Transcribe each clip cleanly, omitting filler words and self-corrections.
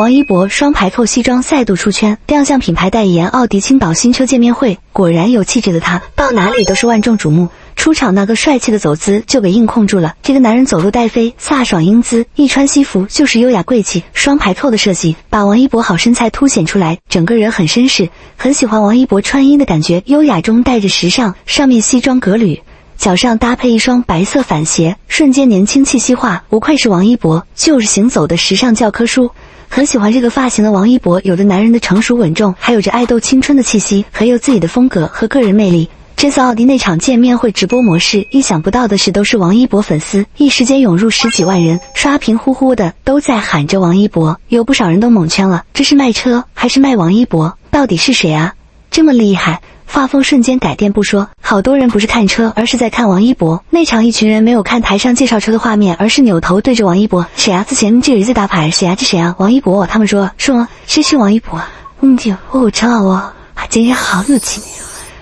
王一博双排扣西装再度出圈，亮相品牌代言奥迪青岛新车见面会。果然有气质的他，到哪里都是万众瞩目。出场那个帅气的走姿就被硬控住了。这个男人走路带飞，飒爽英姿，一穿西服就是优雅贵气。双排扣的设计把王一博好身材凸显出来，整个人很绅士。很喜欢王一博穿衣的感觉，优雅中带着时尚，上面西装革履，脚上搭配一双白色反鞋，瞬间年轻气息化，无愧是王一博，就是行走的时尚教科书。很喜欢这个发型的王一博，有着男人的成熟稳重，还有着爱豆青春的气息，很有自己的风格和个人魅力。这次奥迪那场见面会直播模式，意想不到的是都是王一博粉丝，一时间涌入10几万人，刷屏呼呼的都在喊着王一博，有不少人都蒙圈了，这是卖车还是卖王一博？到底是谁啊？这么厉害！画风瞬间改变不说，好多人不是看车，而是在看王一博。那场一群人没有看台上介绍车的画面，而是扭头对着王一博。谁啊？之前这人在打牌，谁啊？这谁啊？王一博。他们说吗？这是王一博。我知道哦，今天好有气。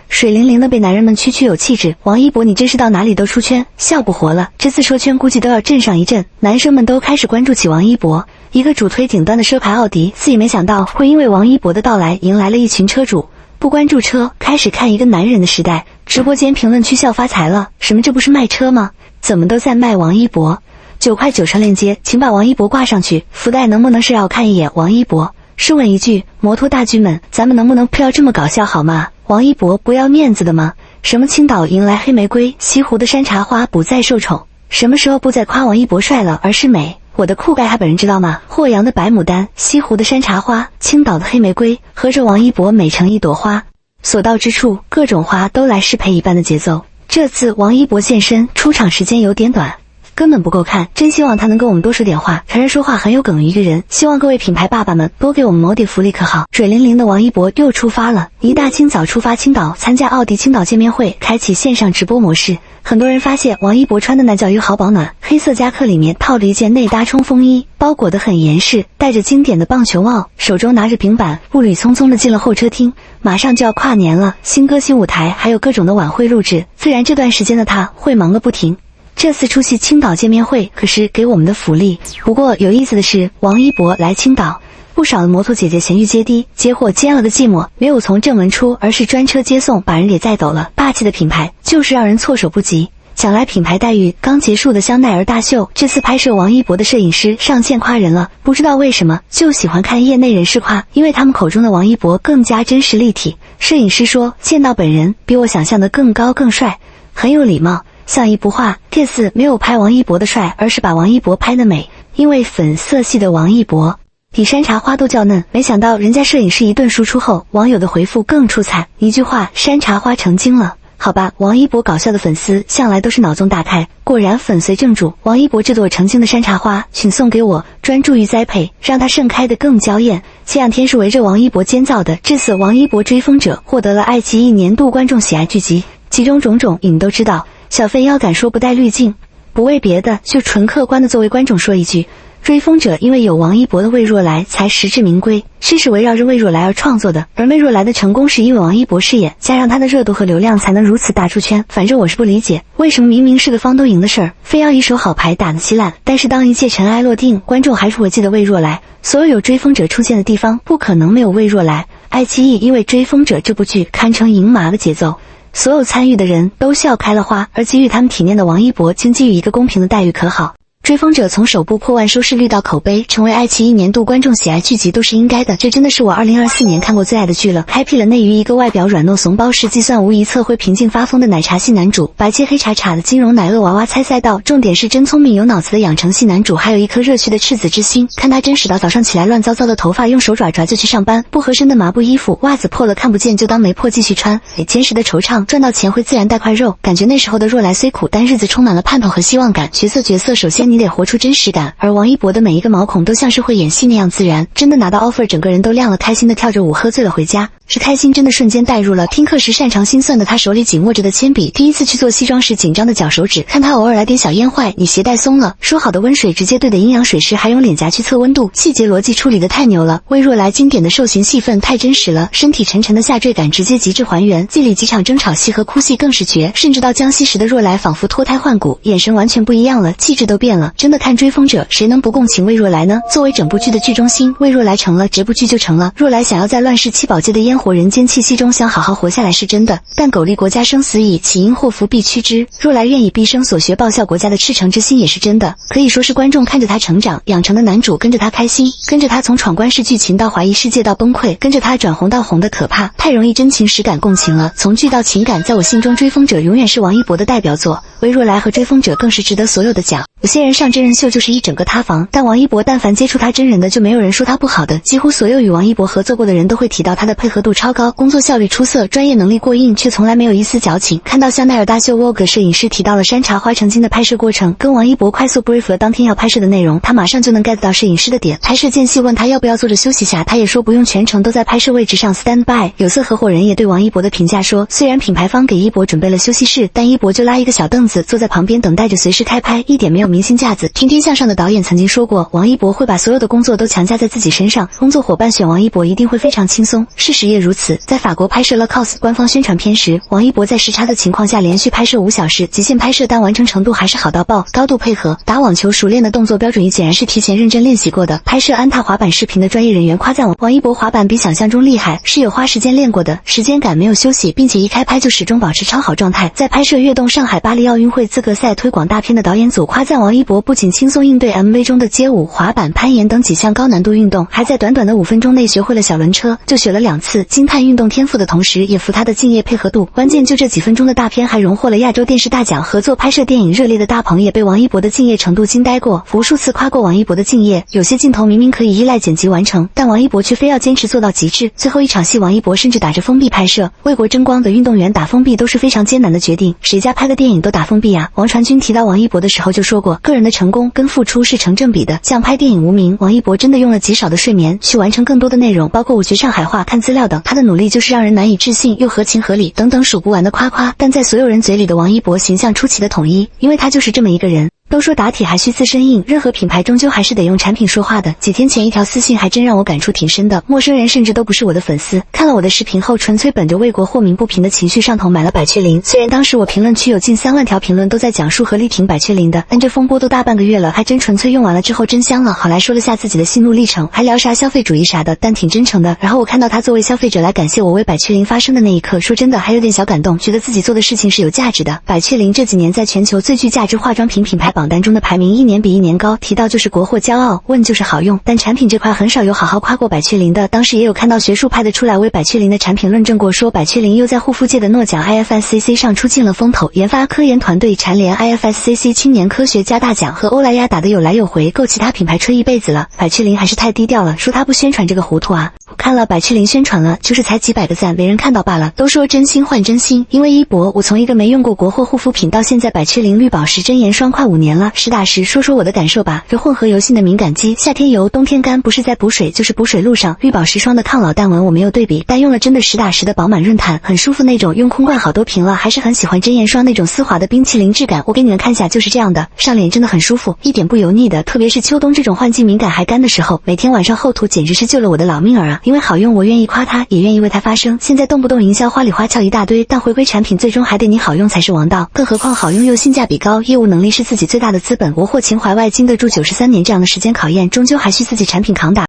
水灵灵的被男人们区区有气质，王一博你真是到哪里都出圈，笑不活了。这次说圈估计都要震上一阵，男生们都开始关注起王一博。一个主推顶端的奢牌奥迪，自己没想到会因为王一博的到来迎来了一群车主。不关注车，开始看一个男人的时代。直播间评论区笑发财了，什么这不是卖车吗？怎么都在卖王一博？9块9传链接，请把王一博挂上去，福袋能不能是让我看一眼王一博？试问一句，摩托大军们，咱们能不能不要这么搞笑好吗？王一博不要面子的吗？什么青岛迎来黑玫瑰，西湖的山茶花不再受宠，什么时候不再夸王一博帅了，而是美？我的酷盖他本人知道吗？霍阳的白牡丹，西湖的山茶花，青岛的黑玫瑰，合着王一博美成一朵花，所到之处各种花都来适配一般的节奏。这次王一博现身，出场时间有点短，根本不够看，真希望他能跟我们多说点话。承认说话很有梗的一个人，希望各位品牌爸爸们多给我们谋点福利可好？水灵灵的王一博又出发了，一大清早出发青岛参加奥迪青岛见面会，开启线上直播模式。很多人发现王一博穿的那叫一个好保暖，黑色夹克里面套着一件内搭冲锋衣，包裹得很严实，戴着经典的棒球帽，手中拿着平板，步履匆匆地进了候车厅。马上就要跨年了，新歌新舞台还有各种的晚会录制，自然这段时间的他会忙个不停。这次出席青岛见面会可是给我们的福利。不过有意思的是，王一博来青岛，不少的摩托姐姐衔玉接低，接货煎了个寂寞，没有从正门出，而是专车接送，把人给载走了。霸气的品牌就是让人措手不及。讲来品牌待遇，刚结束的香奈儿大秀，这次拍摄王一博的摄影师上线夸人了。不知道为什么就喜欢看业内人士夸，因为他们口中的王一博更加真实立体。摄影师说，见到本人比我想象的更高更帅，很有礼貌，像一幅画。这次没有拍王一博的帅，而是把王一博拍得美，因为粉色系的王一博比山茶花都较嫩。没想到人家摄影师一顿输出后，网友的回复更出彩，一句话，山茶花成精了。好吧，王一博搞笑的粉丝向来都是脑洞大开，果然粉随正主。王一博这朵成精的山茶花，请送给我，专注于栽培，让它盛开得更娇艳。前两天是围着王一博建造的，这次王一博追风者获得了爱奇艺年度观众喜爱剧集，其中种种你们都知道。小飞腰敢说不带滤镜，不为别的，就纯客观的作为观众说一句，追风者因为有王一博的魏若来才实至名归，是围绕着魏若来而创作的，而魏若来的成功是因为王一博饰演，加上他的热度和流量才能如此大出圈。反正我是不理解，为什么明明是个方都赢的事儿，非要一手好牌打得稀烂。但是当一切尘埃落定，观众还是会记得魏若来，所有追风者出现的地方不可能没有魏若来。爱奇艺因为追风者这部剧堪称赢麻的节奏，所有参与的人都笑开了花，而给予他们体面的王一博竟给予一个公平的待遇可好？追风者从首部破万收视率到口碑成为爱奇艺年度观众喜爱剧集都是应该的，这真的是我2024年看过最爱的剧了，开辟了内娱一个外表软糯怂包式计算无疑测会平静发疯的奶茶系男主，白切黑茶茶的金融奶酪娃娃猜赛道，重点是真聪明有脑子的养成系男主，还有一颗热血的赤子之心。看他真实到早上起来乱糟糟的头发用手爪爪就去上班，不合身的麻布衣服，袜子破了看不见就当没破继续穿，坚实的惆怅，赚到钱会自然带块肉。感觉那时候的若来虽苦，但日子充满了盼头和希望感。角色首先你得活出真实感，而王一博的每一个毛孔都像是会演戏那样自然，真的拿到 offer 整个人都亮了，开心的跳着舞喝醉了回家。是开心真的瞬间带入了听课时擅长心算的他手里紧握着的铅笔，第一次去做西装时紧张的脚手指，看他偶尔来点小烟坏，你鞋带松了，说好的温水直接兑的阴阳水时还用脸颊去测温度，细节逻辑处理的太牛了。魏若来经典的受刑戏份太真实了，身体沉沉的下坠感直接极致还原，剧里几场争吵戏和哭戏更是绝，甚至到江西时的若来仿佛脱胎换骨，眼神完全不一样了，气质都变了。了。真的看追风者，谁能不共情魏若来呢？作为整部剧的剧中心，魏若来成了，这部剧就成了。若来想要在乱世七宝界的烟火人间气息中想好好活下来是真的，但苟利国家生死以，岂因祸福必趋之。若来愿以毕生所学报效国家的赤诚之心也是真的，可以说是观众看着他成长养成的男主，跟着他开心，跟着他从闯关式剧情到怀疑世界到崩溃，跟着他转红到红的可怕，太容易真情实感共情了。从剧到情感，在我心中追风者永远是王一博的代表作，魏若来和追风者更是值得所有的奖。有些人上真人秀就是一整个塌房，但王一博但凡接触他真人的就没有人说他不好的，几乎所有与王一博合作过的人都会提到他的配合度超高，工作效率出色，专业能力过硬，却从来没有一丝矫情。看到香奈儿大秀 Vogue 摄影师提到了山茶花成精的拍摄过程，跟王一博快速 brief 了当天要拍摄的内容，他马上就能 get 到摄影师的点。拍摄间隙问他要不要坐着休息下，他也说不用，全程都在拍摄位置上 stand by。有色合伙人也对王一博的评价说，虽然品牌方给一博准备了休息室，但一博就拉一个小凳子坐在旁边等待着随时开拍，一点没有明星架子。天天向上的导演曾经说过，王一博会把所有的工作都强加在自己身上，工作伙伴选王一博一定会非常轻松。事实也如此，在法国拍摄了 COS 官方宣传片时，王一博在时差的情况下连续拍摄5小时，极限拍摄，但完成程度还是好到爆，高度配合。打网球熟练的动作标准仪显然是提前认真练习过的。拍摄安踏滑板视频的专业人员夸赞王一博滑板比想象中厉害，是有花时间练过的，时间感没有休息，并且一开拍就始终保持超好状态。在拍摄跃动上海巴黎奥运会资格赛推广大片的导演组夸赞王一博不仅轻松应对 MV 中的街舞、滑板、攀岩等几项高难度运动，还在短短的5分钟内学会了小轮车，就学了2次，惊叹运动天赋的同时也服他的敬业配合度。关键就这几分钟的大片还荣获了亚洲电视大奖，合作拍摄电影热烈的大鹏也被王一博的敬业程度惊呆过，无数次夸过王一博的敬业。有些镜头明明可以依赖剪辑完成，但王一博却非要坚持做到极致。最后一场戏王一博甚至打着封闭拍摄，为国争光的运动员打封闭都是非常艰难的决定，谁家拍的电影都打封闭啊。王传君提到王一博的时候就说过，个人的成功跟付出是成正比的，像拍电影无名，王一博真的用了极少的睡眠去完成更多的内容，包括我学上海话、看资料等，他的努力就是让人难以置信又合情合理等等数不完的夸夸。但在所有人嘴里的王一博形象出奇的统一，因为他就是这么一个人。都说打铁还需自身硬，任何品牌终究还是得用产品说话的。几天前一条私信还真让我感触挺深的，陌生人甚至都不是我的粉丝，看了我的视频后纯粹本着为国祸民不平的情绪上头买了百雀羚。虽然当时我评论区有近3万条评论都在讲述和力挺百雀羚的，但这风波都大半个月了，还真纯粹用完了之后真香了。好来说了下自己的心路历程，还聊啥消费主义啥的，但挺真诚的。然后我看到他作为消费者来感谢我为百雀羚发声的那一刻，说真的还有点小感动，觉得自己做的事情是有价值的。百雀羚这几年在全球最具价值化妆品品牌榜单中的排名一年比一年高，提到就是国货骄傲，问就是好用，但产品这块很少有好好夸过百雀羚的。当时也有看到学术派的出来为百雀羚的产品论证过，说百雀羚又在护肤界的诺奖 IFSCC 上出尽了风头，研发科研团队蝉联 IFSCC 青年科学家大奖，和欧莱雅打得有来有回，够其他品牌吹一辈子了。百雀羚还是太低调了，说他不宣传这个糊涂啊。我看了百雀羚宣传了，就是才几百个赞，没人看到罢了。都说真心换真心，因为一博，我从一个没用过国货护肤品到现在百雀羚绿宝石真颜霜快5年了。实打实说说我的感受吧，这混合油性的敏感肌，夏天油冬天干，不是在补水就是补水路上。绿宝石霜的抗老淡纹我没有对比，但用了真的实打实的饱满润弹，很舒服那种，用空罐好多瓶了，还是很喜欢真颜霜那种丝滑的冰淇淋质感。我给你们看下，就是这样的，上脸真的很舒服，一点不油腻的，特别是秋冬这种换季敏感还干的时候，每天晚上厚涂简直是救了我的老命儿啊。因为好用我愿意夸它，也愿意为它发声。现在动不动营销花里花俏一大堆，但回归产品最终还得你好用才是王道，更何况好用又性价比高，业务能力是自己最大的资本，国货情怀外经得住93年这样的时间考验，终究还需自己产品扛打。